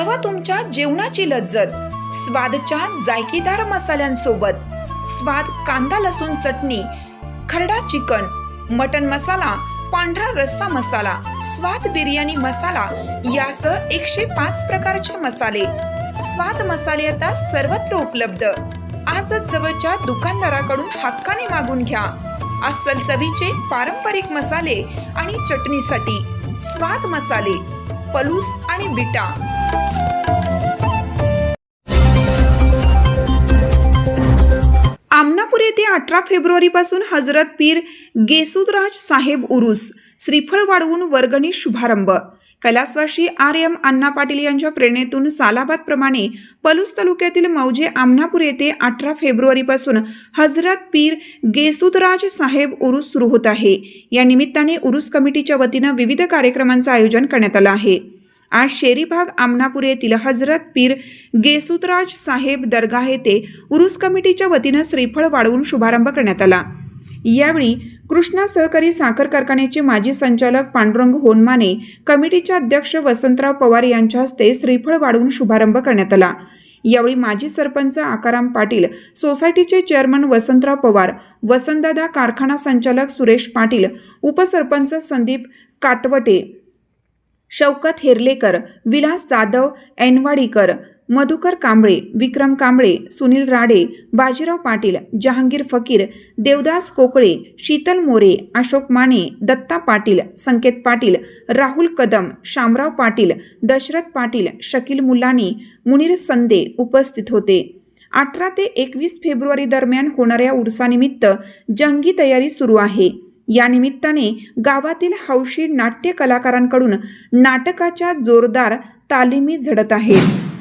वाढवा तुमच्या जेवणाची लज्जत स्वादच्या जायकेदार मसाल्यांसोबत। स्वाद कांदा लसूण चटणी, खरडा चिकन, मटन मसाला, पांढरा रस्सा मसाला, स्वाद बिर्याणी मसाला यासह 105 प्रकारचे मसाले। स्वाद मसाले आता सर्वत्र उपलब्ध। आजच जवळच्या दुकानदाराकडून हक्काने मागून घ्या। अस्सल चवीचे पारंपरिक मसाले आणि चटणीसाठी स्वाद मसाले, पलूस आणि बिटा। आमनापूर येथे 18 फेब्रुवारी पासून हजरत पीर गेसूदराज साहेब उरूस श्रीफळ वाढवून वर्गणी शुभारंभ। कैलासवासी आर.एम. अण्णा पाटील यांच्या प्रेरणेतून सालाबाद प्रमाणे पलूस तालुक्यातील मौजे आमनापूर येथे 18 फेब्रुवारी पासून हजरत पीर गेसूदराज साहेब उरूस सुरू होत आहे। या निमित्ताने उरूस कमिटीच्या वतीनं विविध कार्यक्रमांचं आयोजन करण्यात आलं आहे। आज शेरीबाग आमनापूर येथील हजरत पीर गेसूदराज साहेब दरगाह येथे उरूस कमिटीच्या वतीनं श्रीफळ वाढवून शुभारंभ करण्यात आला। यावेळी कृष्णा सहकारी साखर कारखान्याचे माजी संचालक पांडुरंग होनमाने, कमिटीचे अध्यक्ष वसंतराव पवार यांच्या हस्ते श्रीफळ वाढवून शुभारंभ करण्यात आला। यावेळी माजी सरपंच आकाराम पाटील, सोसायटीचे चेअरमन वसंतराव पवार, वसंतदादा कारखाना संचालक सुरेश पाटील, उपसरपंच संदीप काटवटे, शौकत हेरलेकर, विलास जाधव ऐनवाडीकर, मधुकर कांबळे, विक्रम कांबळे, सुनील राडे, बाजीराव पाटील, जहांगीर फकीर, देवदास कोकळे, शीतल मोरे, अशोक माने, दत्ता पाटील, संकेत पाटील, राहुल कदम, शामराव पाटील, दशरथ पाटील, शकील मुलानी, मुनीर संदे उपस्थित होते। 18 ते 21 फेब्रुवारी दरम्यान होणाऱ्या उर्सानिमित्त जंगी तयारी सुरू आहे। या निमित्ताने गावातील हौशी नाट्य कलाकारांकडून नाटकाच्या जोरदार तालिमी झडत आहेत।